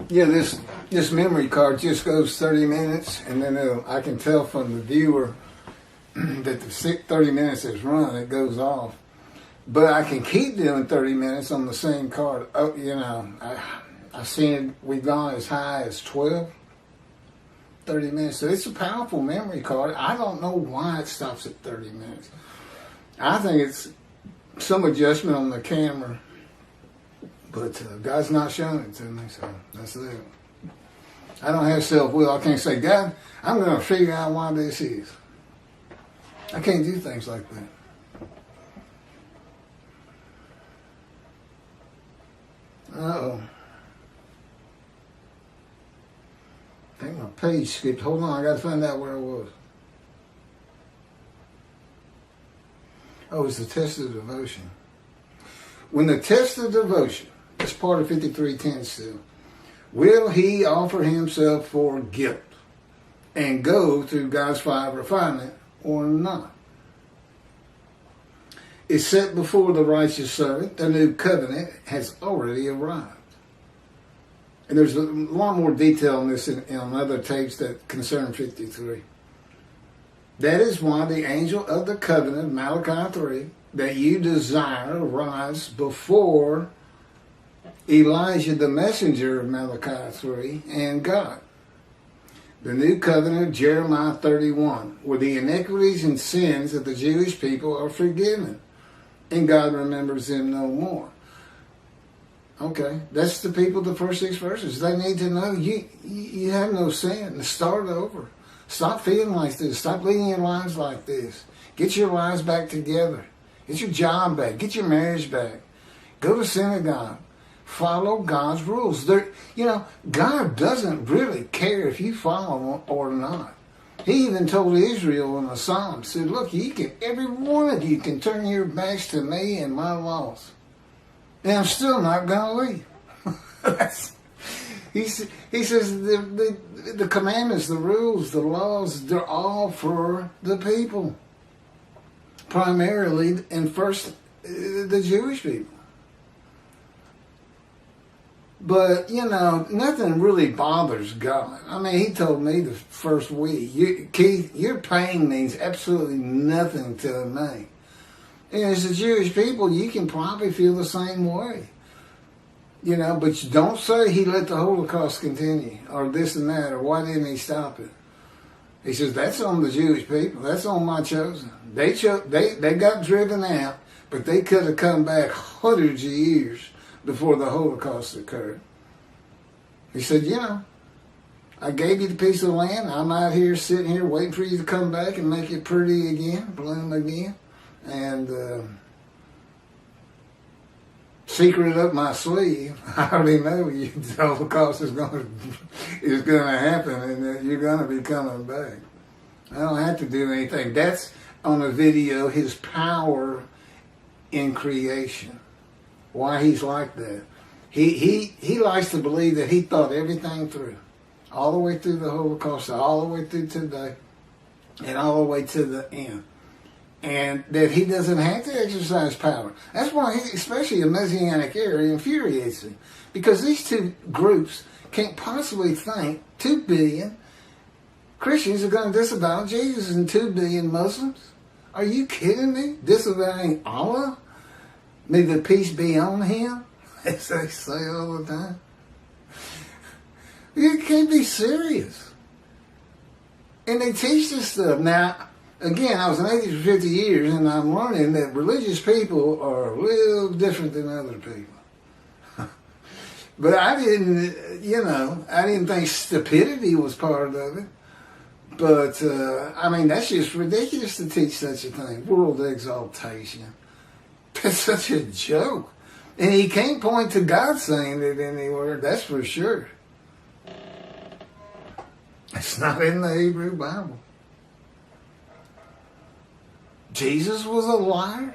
Yeah, this memory card just goes 30 minutes, and then I can tell from the viewer that the 30 minutes is run, it goes off. But I can keep doing 30 minutes on the same card. Oh, you know, I've seen it, we've gone as high as 12, 30 minutes. So it's a powerful memory card. I don't know why it stops at 30 minutes. I think it's some adjustment on the camera. But God's not showing it to me, so that's it. I don't have self-will. I can't say, God, I'm going to figure out why this is. I can't do things like that. Uh-oh. I think my page skipped. Hold on, I got to find out where I was. Oh, it's the test of devotion. When the test of devotion, that's part of 53:10 still, will he offer himself for guilt and go through God's fire of refinement or not? It's set before the righteous servant. The new covenant has already arrived. And there's a lot more detail on this in other tapes that concern 53. That is why the angel of the covenant, Malachi 3, that you desire arrives before Elijah, the messenger of Malachi 3, and God. The new covenant, Jeremiah 31, where the iniquities and sins of the Jewish people are forgiven, and God remembers them no more. Okay, that's the people, the first 6 verses. They need to know you have no sin. Start over. Stop feeling like this. Stop leading your lives like this. Get your lives back together. Get your job back. Get your marriage back. Go to synagogue. Follow God's rules. God doesn't really care if you follow them or not. He even told Israel in the Psalms, said, look, every one of you can turn your backs to me and my laws. And I'm still not going to leave. He says the commandments, the rules, the laws, they're all for the people. Primarily, and first, the Jewish people. But, nothing really bothers God. I mean, he told me the first week, Keith, your pain means absolutely nothing to me. And as the Jewish people, you can probably feel the same way. But you don't say he let the Holocaust continue, or this and that, or why didn't he stop it? He says, that's on the Jewish people. That's on my chosen. They got driven out, but they could have come back hundreds of years before the Holocaust occurred. He said, I gave you the piece of land. I'm out here sitting here waiting for you to come back and make it pretty again, bloom again. And secret up my sleeve, I already know the Holocaust is going to happen and that you're going to be coming back. I don't have to do anything. That's on a video, his power in creation. Why he's like that. He likes to believe that he thought everything through. All the way through the Holocaust, all the way through today, and all the way to the end. And that he doesn't have to exercise power. That's why especially a Messianic era, infuriates him. Because these two groups can't possibly think 2 billion Christians are going to disavow Jesus and 2 billion Muslims. Are you kidding me? Disavowing Allah? May the peace be on him, as they say all the time. You can't be serious. And they teach this stuff. Now, again, I was an atheist for 50 years, and I'm learning that religious people are a little different than other people. But I didn't think stupidity was part of it. But, that's just ridiculous to teach such a thing. World exaltation. That's such a joke. And he can't point to God saying it anywhere, that's for sure. It's not in the Hebrew Bible. Jesus was a liar?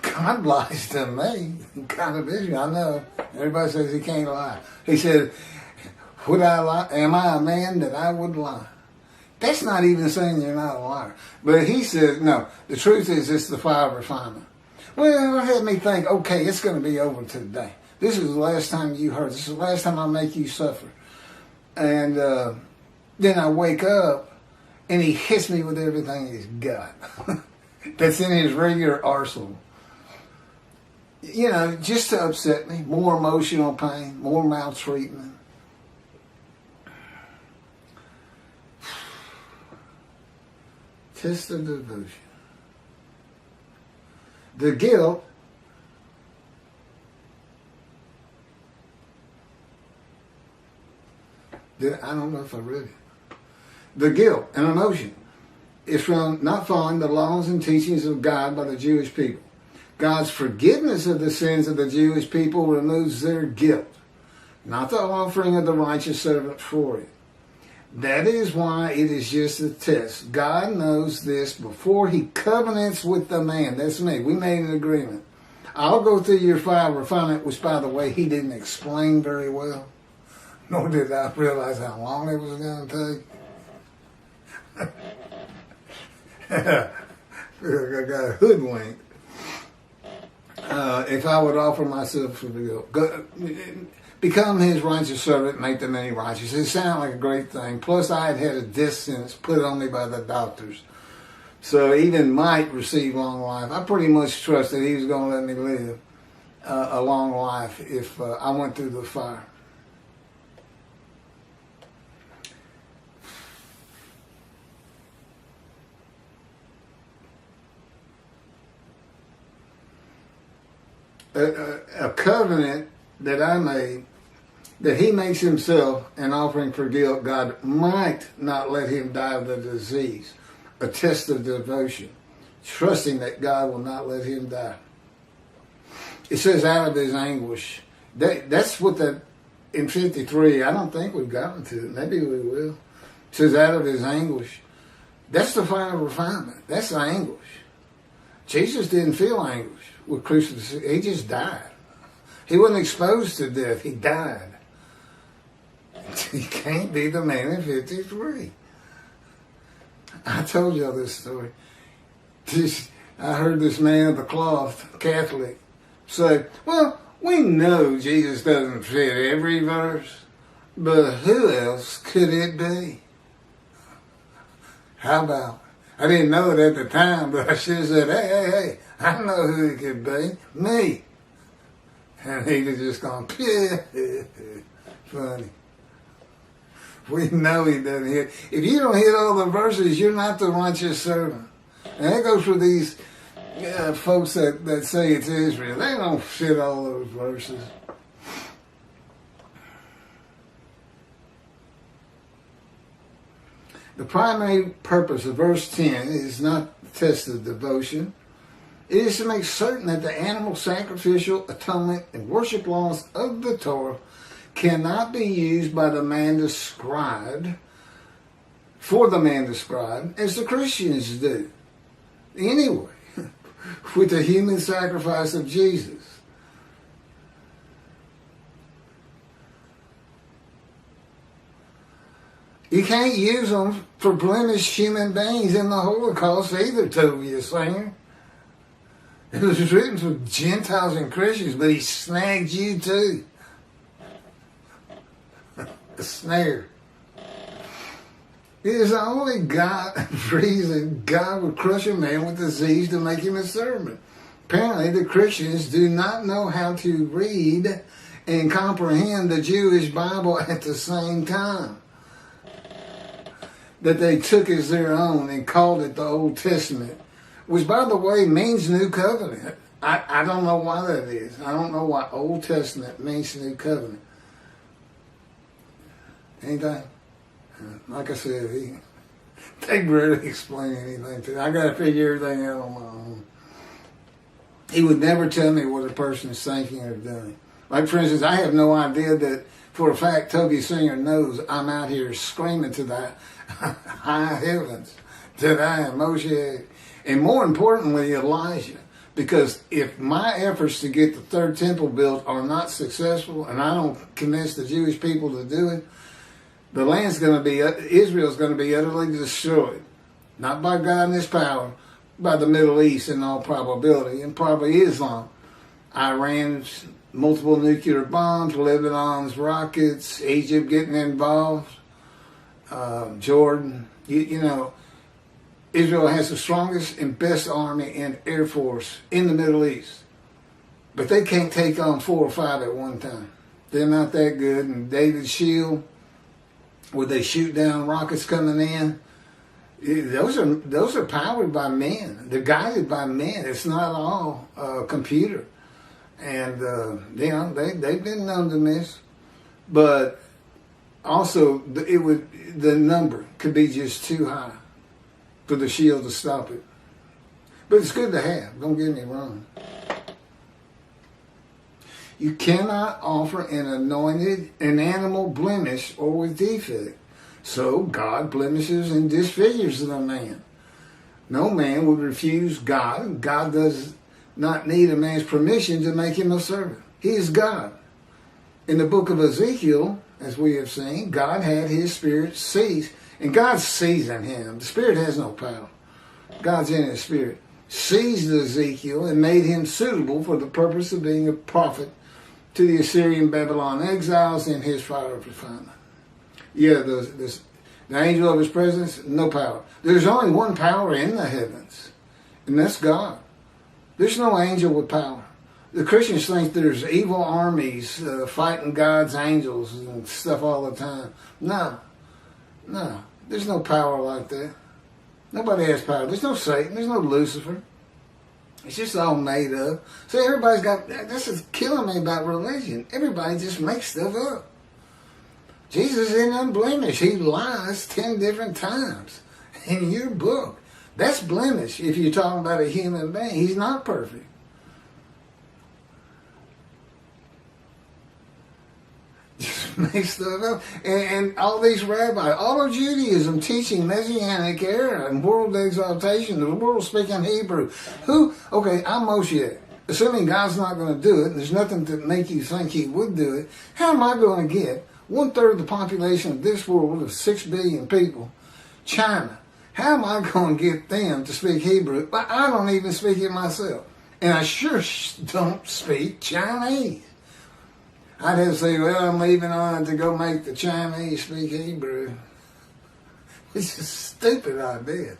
God lies to me. Kind of issue. I know. Everybody says he can't lie. He said, would I lie? Am I a man that I would lie? That's not even saying you're not a liar. But he says, no, the truth is it's the fire of refinement. Well, it had me think, okay, it's going to be over today. This is the last time you hurt. This is the last time I make you suffer. And then I wake up, and he hits me with everything he's got. That's in his regular arsenal. You know, just to upset me. More emotional pain, more maltreatment. Test of devotion. The guilt I don't know if I read it. The guilt and emotion is from not following the laws and teachings of God by the Jewish people. God's forgiveness of the sins of the Jewish people removes their guilt, not the offering of the righteous servant for it. That is why it is just a test. God knows this before he covenants with the man. That's me. We made an agreement. I'll go through your fire refinement, which, by the way, he didn't explain very well. Nor did I realize how long it was going to take. I got hoodwinked. If I would offer myself for the guilt, become his righteous servant, make the many righteous. It sounded like a great thing. Plus, I had a death sentence put on me by the doctors. So even might receive long life. I pretty much trusted he was going to let me live a long life if I went through the fire. A covenant that I made, that he makes himself an offering for guilt, God might not let him die of the disease. A test of devotion, trusting that God will not let him die. It says out of his anguish. That's what that, in 53, I don't think we've gotten to it. Maybe we will. It says out of his anguish. That's the final refinement. That's the anguish. Jesus didn't feel anguish with crucifixion. He just died. He wasn't exposed to death. He died. He can't be the man in 53. I told y'all this story. I heard this man of the cloth, Catholic, say, well, we know Jesus doesn't fit every verse, but who else could it be? How about? I didn't know it at the time, but I should have said, hey, I know who it could be. Me. And he'd have just gone, funny. We know he doesn't hit. If you don't hit all the verses, you're not the righteous servant. And that goes for these folks that say it's Israel. They don't fit all those verses. The primary purpose of verse 10 is not test of devotion. It is to make certain that the animal sacrificial, atonement, and worship laws of the Torah cannot be used by the man described, for the man described, as the Christians do. Anyway, with the human sacrifice of Jesus. You can't use them for blemished human beings in the Holocaust either, Tovia Singer. It was written for Gentiles and Christians, but he snagged you too. A snare. It is the only reason God would crush a man with disease to make him a servant. Apparently, the Christians do not know how to read and comprehend the Jewish Bible at the same time. That they took as their own and called it the Old Testament, which, by the way, means New Covenant. I don't know why that is. I don't know why Old Testament means New Covenant. Anything? Like I said, they rarely explain anything to me. I got to figure everything out on my own. He would never tell me what a person is thinking or doing. Like, for instance, I have no idea that, for a fact, Toby Singer knows I'm out here screaming to the high heavens that I am Moshiach. And more importantly, Elijah. Because if my efforts to get the third temple built are not successful, and I don't convince the Jewish people to do it, the land's going to be, Israel's going to be utterly destroyed. Not by God and his power, by the Middle East in all probability, and probably Islam. Iran's multiple nuclear bombs, Lebanon's rockets, Egypt getting involved, Jordan. You know, Israel has the strongest and best army and air force in the Middle East. But they can't take on 4 or 5 at one time. They're not that good. And David's shield, where they shoot down rockets coming in, those are powered by men. They're guided by men. It's not all computer. And you know, they've been known to miss. But also, the number could be just too high for the shield to stop it. But it's good to have. Don't get me wrong. You cannot offer an animal blemish or with defect. So God blemishes and disfigures the man. No man would refuse God. God does not need a man's permission to make him a servant. He is God. In the book of Ezekiel, as we have seen, God had his spirit cease. And God seasoned him. The spirit has no power. God's in his spirit. Seized Ezekiel and made him suitable for the purpose of being a prophet to the Assyrian Babylon exiles in his fire of refinement. Yeah, the angel of his presence, no power. There's only one power in the heavens, and that's God. There's no angel with power. The Christians think there's evil armies fighting God's angels and stuff all the time. No, there's no power like that. Nobody has power. There's no Satan. There's no Lucifer. It's just all made up. So everybody's got, this is killing me about religion. Everybody just makes stuff up. Jesus isn't unblemished. He lies 10 different times in your book. That's blemish if you're talking about a human being. He's not perfect. Just make stuff up. And all these rabbis, all of Judaism teaching Messianic era and world exaltation, the world speaking Hebrew. Okay, I'm Moshiach. Assuming God's not going to do it, and there's nothing to make you think he would do it, how am I going to get 1/3 of the population of this world of 6 billion people, China? How am I going to get them to speak Hebrew? But I don't even speak it myself. And I sure don't speak Chinese. I'd have to say, well, I'm leaving on to go make the Chinese speak Hebrew. It's a stupid idea.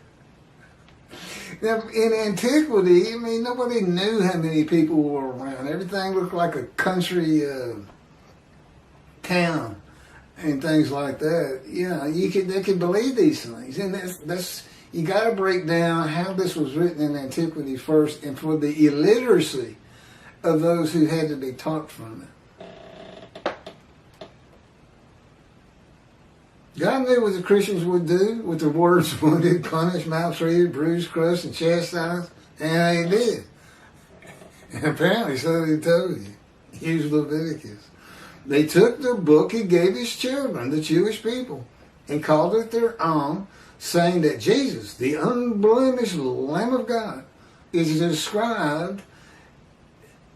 Now, in antiquity, I mean, nobody knew how many people were around. Everything looked like a country town and things like that. You know, they could believe these things. And that's you got to break down how this was written in antiquity first, and for the illiteracy of those who had to be taught from it. God knew what the Christians would do with the words wounded, punished, maltreated, bruised, crushed, and chastised, and they did. And apparently so he told you. Here's Leviticus. They took the book he gave his children, the Jewish people, and called it their own, saying that Jesus, the unblemished Lamb of God, is described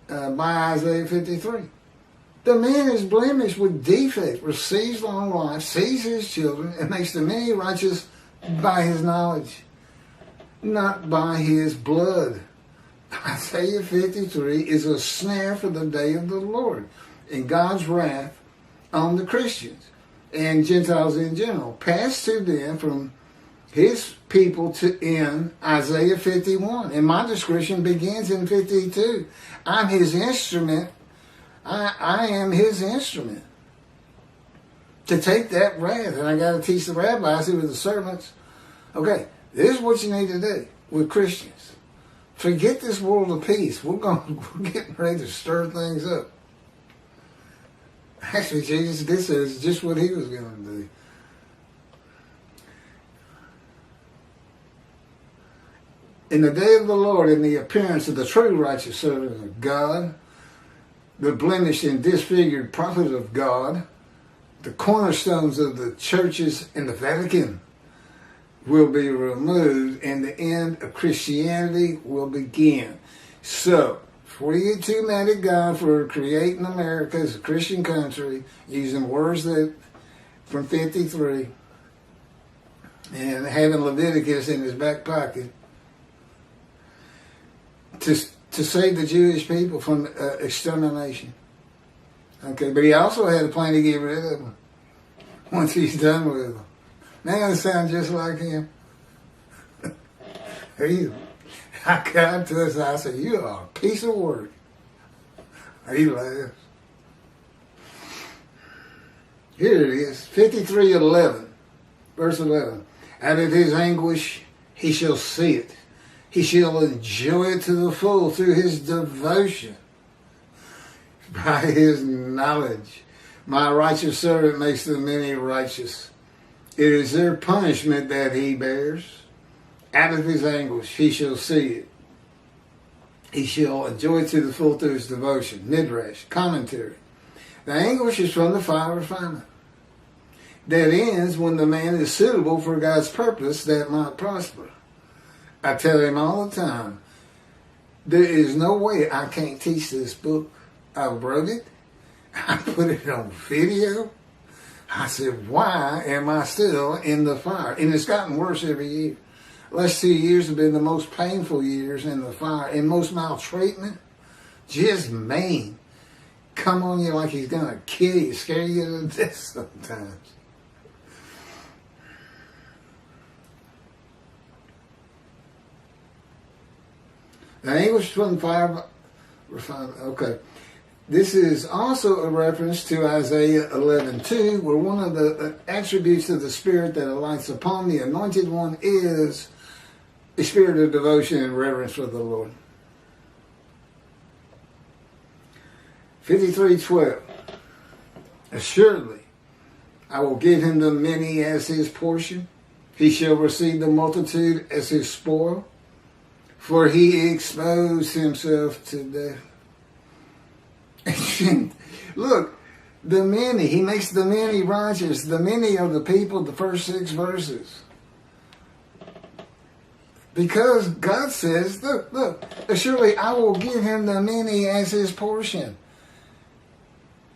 by Isaiah 53. The man is blemished with defect, receives long life, sees his children, and makes the many righteous by his knowledge, not by his blood. Isaiah 53 is a snare for the day of the Lord and God's wrath on the Christians and Gentiles in general, passed to them from his people to end Isaiah 51. And my description begins in 52. I'm his instrument. I am his instrument to take that wrath. And I got to teach the rabbis who are the servants. Okay, this is what you need to do with Christians. Forget this world of peace. We're getting ready to stir things up. Actually, Jesus did say it's just what he was going to do. In the day of the Lord, in the appearance of the true righteous servant of God, the blemished and disfigured prophet of God, the cornerstones of the churches in the Vatican will be removed, and the end of Christianity will begin. So, before you get too mad at God for creating America as a Christian country, using words that from 53, and having Leviticus in his back pocket, to save the Jewish people from extermination. Okay, but he also had a plan to get rid of them once he's done with them. Now they sound just like him. I got to us, I said, you are a piece of work. He laughs. Here it is, 53:11, verse 11. Out of his anguish he shall see it. He shall enjoy it to the full through his devotion. By his knowledge. My righteous servant makes the many righteous. It is their punishment that he bears. Out of his anguish he shall see it. He shall enjoy it to the full through his devotion. Midrash, commentary. The anguish is from the fire of refinement. That ends when the man is suitable for God's purpose that might prosper. I tell him all the time, there is no way I can't teach this book. I wrote it. I put it on video. I said, why am I still in the fire? And it's gotten worse every year. Last 2 years have been the most painful years in the fire. And most maltreatment, just mean. Come on you like he's going to kill you, scare you to death sometimes. The anguish from the fire refinement. Okay. This is also a reference to Isaiah 11:2, where one of the attributes of the Spirit that alights upon the Anointed One is a spirit of devotion and reverence for the Lord. 53:12. Assuredly, I will give him the many as his portion. He shall receive the multitude as his spoil, for he exposed himself to death. Look, the many, he makes the many righteous. The many are the people, the first 6 verses. Because God says, look, surely I will give him the many as his portion.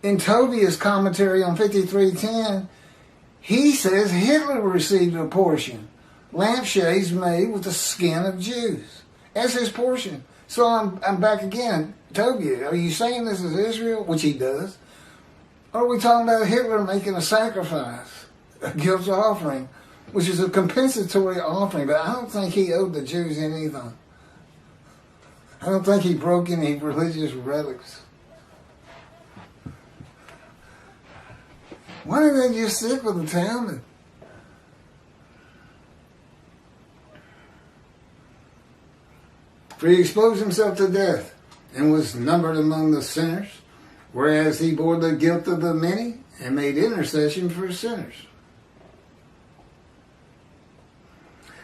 In Tobiah's commentary on 53:10, he says Hitler received a portion. Lampshades made with the skin of Jews as his portion. So I'm back again. Tobiah, are you saying this is Israel? Which he does. Or are we talking about Hitler making a sacrifice, a guilt offering, which is a compensatory offering? But I don't think he owed the Jews anything. I don't think he broke any religious relics. Why didn't they just stick with the Talmud? For he exposed himself to death and was numbered among the sinners, whereas he bore the guilt of the many and made intercession for sinners.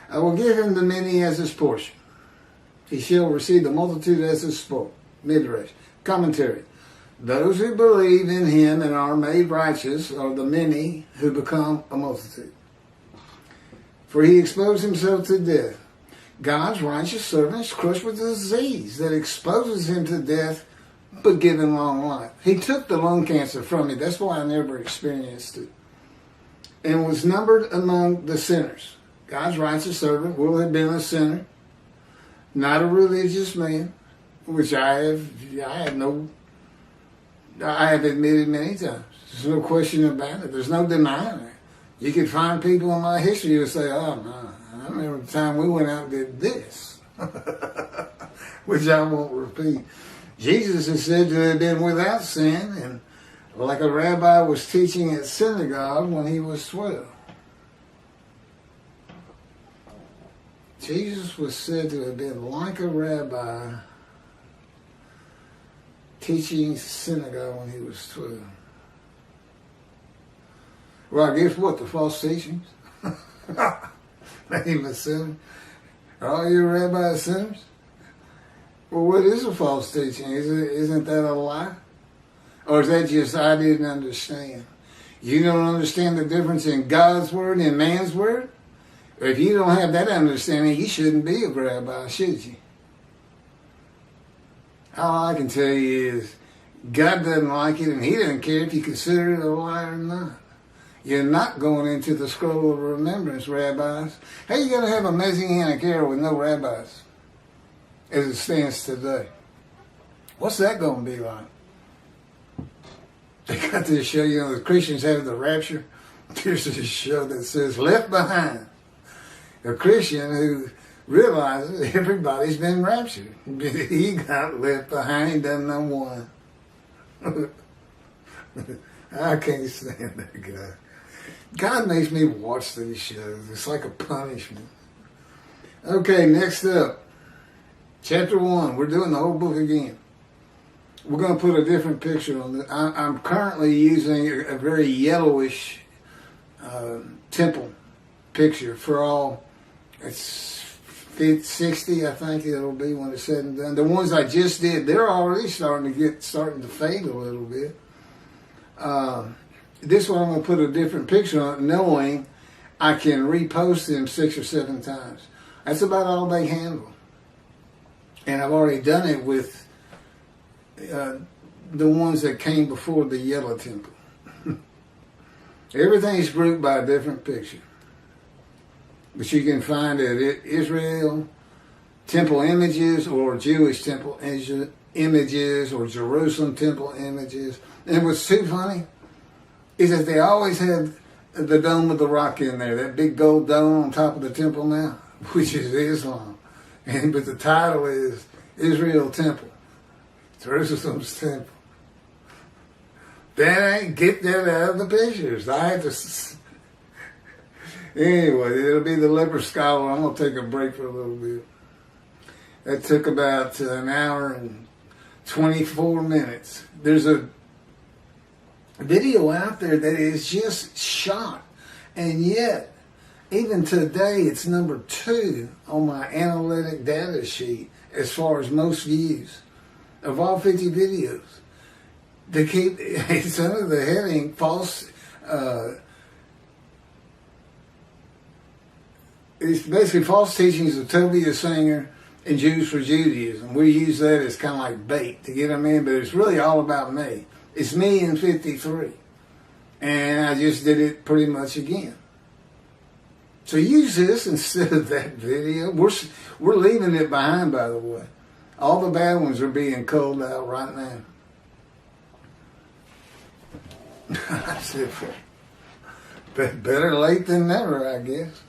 I will give him the many as his portion. He shall receive the multitude as his spoil. Midrash. Commentary. Those who believe in him and are made righteous are the many who become a multitude. For he exposed himself to death. God's righteous servant is crushed with a disease that exposes him to death, but give him long life. He took the lung cancer from me. That's why I never experienced it. And was numbered among the sinners. God's righteous servant will have been a sinner, not a religious man, which I have admitted many times. There's no question about it. There's no denying it. You could find people in my history who say, oh, no, I remember the time we went out and did this, which I won't repeat. Jesus is said to have been without sin, and like a rabbi was teaching at synagogue when he was 12. Jesus was said to have been like a rabbi teaching synagogue when he was 12. Well, I guess what? The false teachings? Made him a sinner? Are all your rabbis sinners? Well, what is a false teaching? Isn't that a lie? Or is that just I didn't understand? You don't understand the difference in God's word and man's word? Or if you don't have that understanding, you shouldn't be a rabbi, should you? All I can tell you is God doesn't like it, and he doesn't care if you consider it a lie or not. You're not going into the scroll of remembrance, rabbis. How are you going to have a Messianic era with no rabbis as it stands today? What's that going to be like? They got this show, the Christians have the rapture. There's this show that says Left Behind. A Christian who realizes everybody's been raptured. He got left behind, doesn't know one. I can't stand that guy. God makes me watch these shows. It's like a punishment. Okay, next up. Chapter 1. We're doing the whole book again. We're going to put a different picture on it. I'm currently using a very yellowish temple picture for all. It's 60, I think it'll be when it's said and done. The ones I just did, they're already starting to fade a little bit. This one I'm going to put a different picture on it, knowing I can repost them 6 or 7 times. That's about all they handle. And I've already done it with the ones that came before the yellow temple. Everything's grouped by a different picture. But you can find it Israel temple images or Jewish temple images or Jerusalem temple images. And what's too funny is that they always have the Dome of the Rock in there, that big gold dome on top of the temple now, which is Islam. But the title is Israel Temple, Jerusalem's temple. That ain't, get that out of the pictures. I have to... Anyway, it'll be the leper scholar. I'm going to take a break for a little bit. That took about an hour and 24 minutes. There's a video out there that is just shot. And yet, even today, it's number 2 on my analytic data sheet as far as most views of all 50 videos. They keep, it's under the heading, false... it's basically false teachings of Tobiah Singer and Jews for Judaism. We use that as kind of like bait to get them in, but it's really all about me. It's me in 53. And I just did it pretty much again. So use this instead of that video. We're leaving it behind, by the way. All the bad ones are being culled out right now. That's it. Better late than never, I guess.